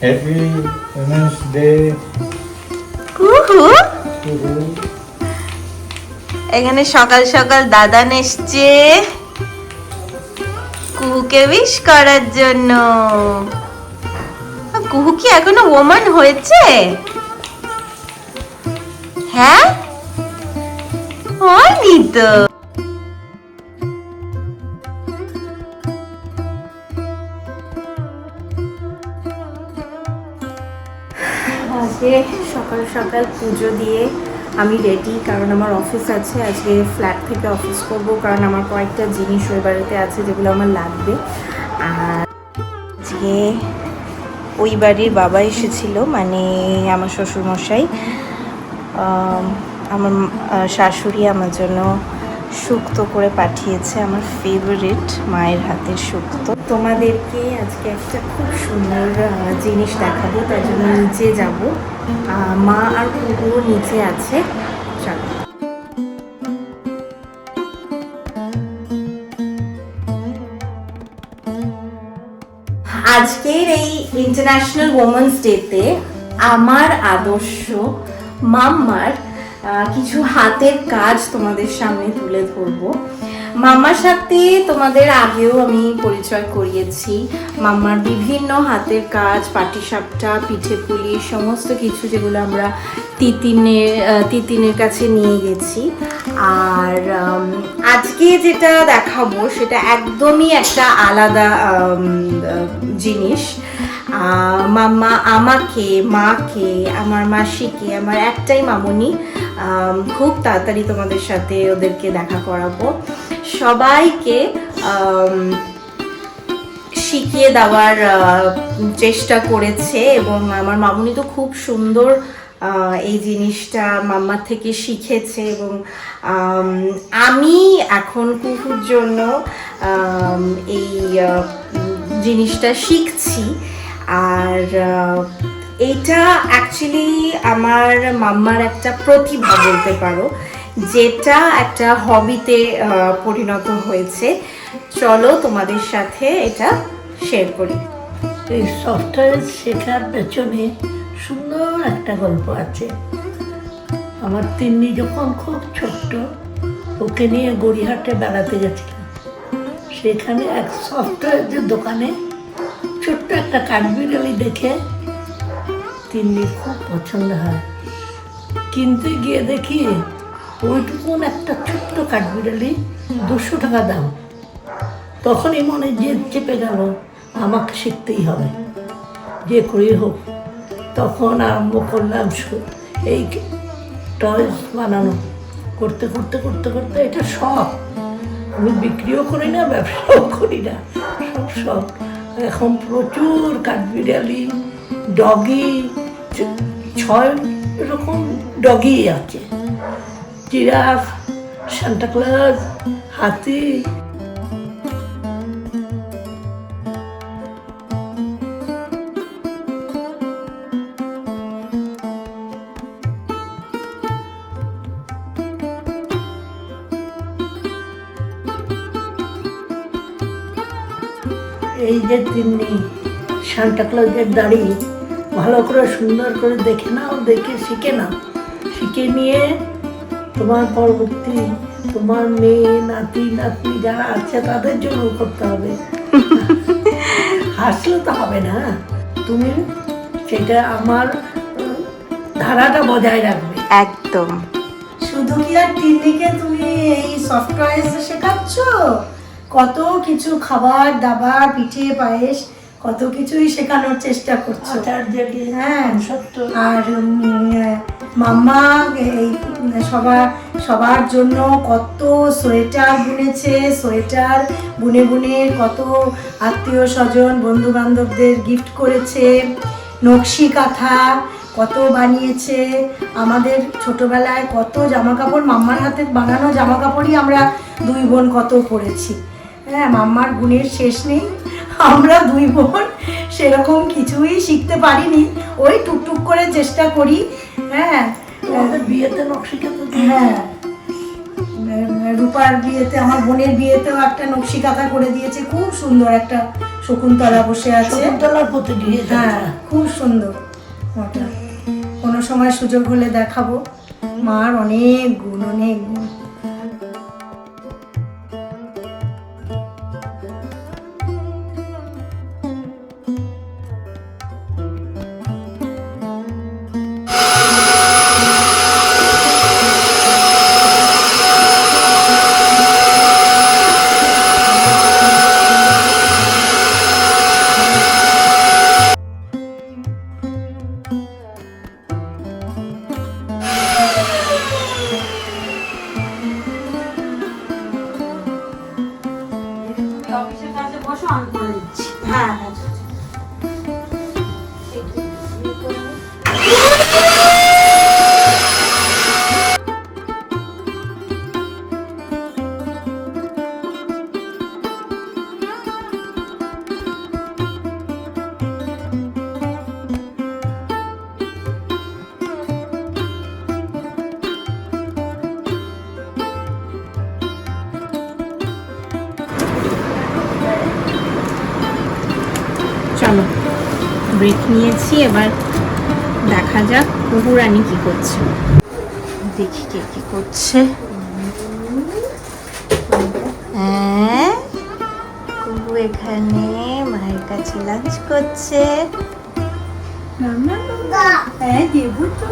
Happy Women's Day. এখানে সকাল সকাল দাদান এসছে কুহুকে উইশ করার জন্য। কুহু কি এখনো ওমান হয়েছে? হ্যাঁ, হয়নি তো। আজকে সকাল সকাল পুজো দিয়ে আমি রেডি, কারণ আমার অফিস আছে। আজকে ফ্ল্যাট থেকে অফিস করব, কারণ আমার কয়েকটা জিনিস ওই বাড়িতে আছে যেগুলো আমার লাগবে। আর আজকে ওই বাড়ির বাবা এসেছিল, মানে আমার শ্বশুরমশাই। আমার শাশুড়ি আমার জন্য শুক্তো করে পাঠিয়েছে, আমার ফেভারিট মায়ের হাতের শুক্তো। তোমাদেরকে আজকে একটা খুব সুন্দর জিনিস দেখাবো, তার জন্য নিচে যাব। মা আর কুকুরও নিচে আছে, চলো। আজকের এই ইন্টারন্যাশনাল ওমেন্স ডেতে আমার আদর্শ মাম্মার কিছু হাতের কাজ তোমাদের সামনে তুলে ধরবো। মাম্মার সাথে তোমাদের আগেও আমি পরিচয় করিয়েছি। মাম্মার বিভিন্ন হাতের কাজ, পাটিসাপটা, পিঠে পুলি, সমস্ত কিছু যেগুলো আমরা তিতিনের কাছে নিয়ে গেছি। আর আজকে যেটা দেখাবো সেটা একদমই একটা আলাদা জিনিস। মাম্মা আমাকে, মাকে, আমার মাসিকে, আমার একটাই মামুনি, খুব তাড়াতাড়ি তোমাদের সাথে ওদেরকে দেখা করাবো। সবাইকে শিখিয়ে দেওয়ার চেষ্টা করেছে, এবং আমার মামুনি তো খুব সুন্দর এই জিনিসটা মাম্মার থেকে শিখেছে। এবং আমি এখন কুকুর জন্য এই জিনিসটা শিখছি। আর এটা অ্যাকচুয়ালি আমার মাম্মার একটা প্রতিভা বলতে পারো, যেটা একটা হবিতে পরিণত হয়েছে। চলো তোমাদের সাথে এটা শেয়ার করি। এই সফটওয়্যার শেখার পেছনে সুন্দর একটা গল্প আছে। আমার তিন্নি যখন খুব ছোট্ট, ওকে নিয়ে গড়িয়াহাটে বেড়াতে গেছিলাম। সেখানে এক সফটওয়্যারের দোকানে ছোট্ট একটা কাঠবিড়ালি দেখে তিন্নির খুব পছন্দ হয়। কিনতে গিয়ে দেখি ওইটুকুন একটা ছোট্ট কাঠবিড়ালি 200 টাকা দাম। তখনই মনে জেদ চেপে গেল, আমাকে শিখতেই হবে, যে করে হোক। তখন আরম্ভ করলাম এই টয়স বানানো। করতে করতে করতে করতে এটা শখ। আমি বিক্রিও করি না, ব্যবসাও করি না, সব শখ। এখন প্রচুর কাঠবিড়ালি, ডগি, 6 রকম ডগি আছে। জিরাফ, সান্টাক্লজ, হাতি। এই যে তিন্নি, সান্টাক্লজের দাড়ি ভালো করে সুন্দর করে দেখে নাও, দেখে শিখে নাও। শিখে নিয়ে তোমার পরবর্তী তোমার মেয়ে, নাতি, নাতনি যারা আছে তাদের জন্য করতে হবে। হাসলে তো হবে না, তুমি সেটা আমার ধারাটা বজায় রাখবে। একদম। শুধু কি আর তিন্নিকে তুমি এই সফটওয়্যার শেখাচ্ছ? কত কিছু খাবার দাবার, পিঠে পায়েস কত কিছুই শেখানোর চেষ্টা করছো। আচার্যকে হ্যাঁ সত্য। আর মাম্মা এই সবার জন্য কত সোয়েটার বুনেছে, সোয়েটার বুনে বুনে কত আত্মীয় স্বজন বন্ধু বান্ধবদের গিফট করেছে, নকশি কাঁথা কত বানিয়েছে। আমাদের ছোটবেলায় কত জামা কাপড়, মাম্মার হাতে বানানো জামা কাপড়ই আমরা দুই বোন কত পরেছি। হ্যাঁ, মাম্মার গুণের শেষ নেই। আমরা দুই বোন সেরকম কিছুই শিখতে পারিনি, ওই টুকটুক করে চেষ্টা করি। হ্যাঁ, তোমাদের বিয়েতে নকশিকা তো হ্যাঁ, রূপার বিয়েতে, আমার বোনের বিয়েতেও একটা নকশি কাঁথা করে দিয়েছে, খুব সুন্দর একটা শকুন্তলা বসে আছে। শকুন্তলার প্রতি দিয়ে হ্যাঁ, খুব সুন্দর ওটা। কোনো সময় সুযোগ হলে দেখাবো। মার অনেক গুণ, অনেক গুণ। হ্যাঁ, হ্যাঁ। চলো ব্রেক নিয়েছি, এবার দেখা যাক কুহু রানী কি করছে। দেখি কে কি করছে। হ্যাঁ, কুহু এখানে মায়ের কাছে লাঞ্চ করছে। হ্যাঁ, দেবো তো।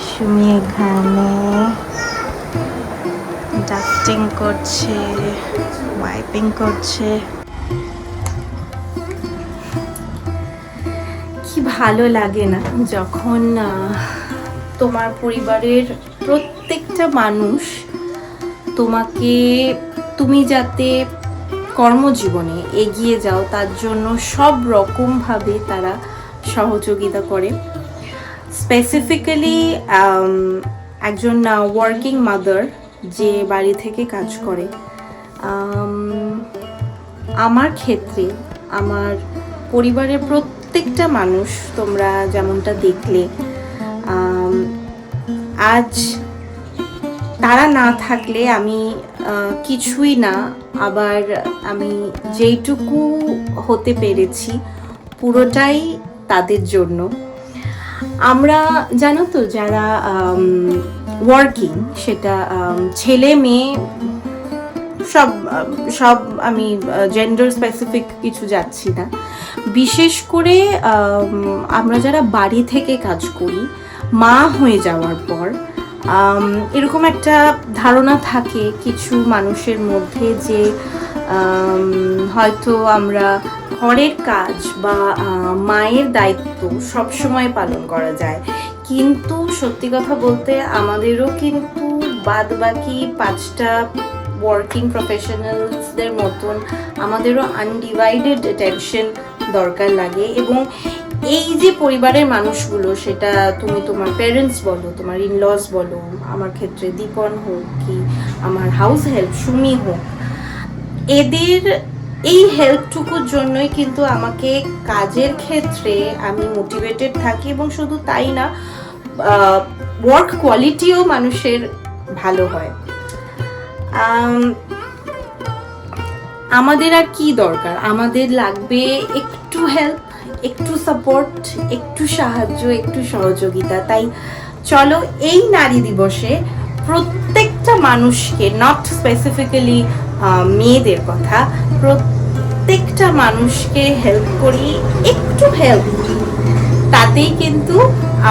সুমি এখানে ডাস্টিং করছে, ওয়াইপিং করছে। কি ভালো লাগে না যখন তোমার পরিবারের প্রত্যেকটা মানুষ তোমাকে, তুমি যাতে কর্মজীবনে এগিয়ে যাও তার জন্য সব রকমভাবে তারা সহযোগিতা করে। স্পেসিফিক্যালি একজন ওয়ার্কিং মাদার যে বাড়ি থেকে কাজ করে, আমার ক্ষেত্রে আমার পরিবারের প্রত্যেকটা মানুষ তোমরা যেমনটা দেখলে, আজ তারা না থাকলে আমি কিছুই না। আবার আমি যেইটুকু হতে পেরেছি পুরোটাই তাদের জন্য। আমরা জানো তো যারা ওয়ার্কিং, সেটা ছেলে মেয়ে সব সব আমি জেন্ডার স্পেসিফিক কিছু যাচ্ছি না, বিশেষ করে আমরা যারা বাড়ি থেকে কাজ করি, মা হয়ে যাওয়ার পর এরকম একটা ধারণা থাকে কিছু মানুষের মধ্যে যে হয়তো আমরা ঘরের কাজ বা মায়ের দায়িত্ব সবসময় পালন করা যায়, কিন্তু সত্যি কথা বলতে আমাদেরও কিন্তু বাদ বাকি 5টা ওয়ার্কিং প্রফেশনালসদের মতন আমাদেরও আনডিভাইডেড অ্যাটেনশন দরকার লাগে। এবং এই যে পরিবারের মানুষগুলো, সেটা তুমি তোমার প্যারেন্টস বলো, তোমার ইনলস বলো, আমার ক্ষেত্রে দীপন হোক কি আমার হাউস হেল্প সুমি হোক, এদের এই হেল্পটুকুর জন্যই কিন্তু আমাকে কাজের ক্ষেত্রে আমি মোটিভেটেড থাকি। এবং শুধু তাই না, ওয়ার্ক কোয়ালিটিও মানুষের ভালো হয়। আমাদের আর কি দরকার, আমাদের লাগবে একটু হেল্প, একটু সাপোর্ট, একটু সাহায্য, একটু সহযোগিতা। তাই চলো এই নারী দিবসে প্রত্যেকটা মানুষকে, নট স্পেসিফিক্যালি মেয়েদের কথা, প্রত্যেকটা মানুষকে হেল্প করি, একটু হেল্প। তাতেই কিন্তু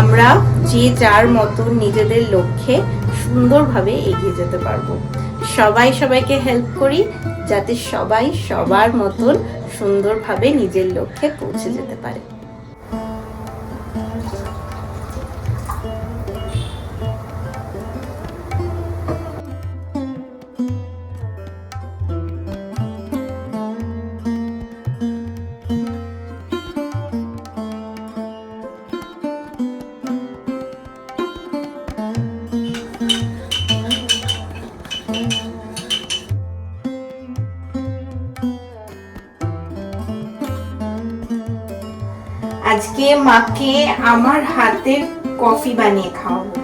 আমরা যে যার মতো নিজেদের লক্ষ্যে সুন্দরভাবে এগিয়ে যেতে পারবো। সবাই সবাইকে হেল্প করি যাতে সবাই সবার মতন সুন্দরভাবে নিজের লক্ষ্যে পৌঁছে যেতে পারে। আজকে মাকে আমার হাতের কফি বানিয়ে খাওয়াবো।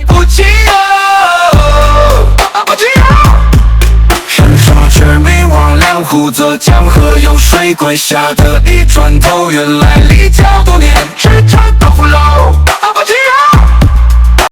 不起哦，不起哦。神说魑魅魍魉，护泽江河有水鬼，吓得一转头，原来离教多年。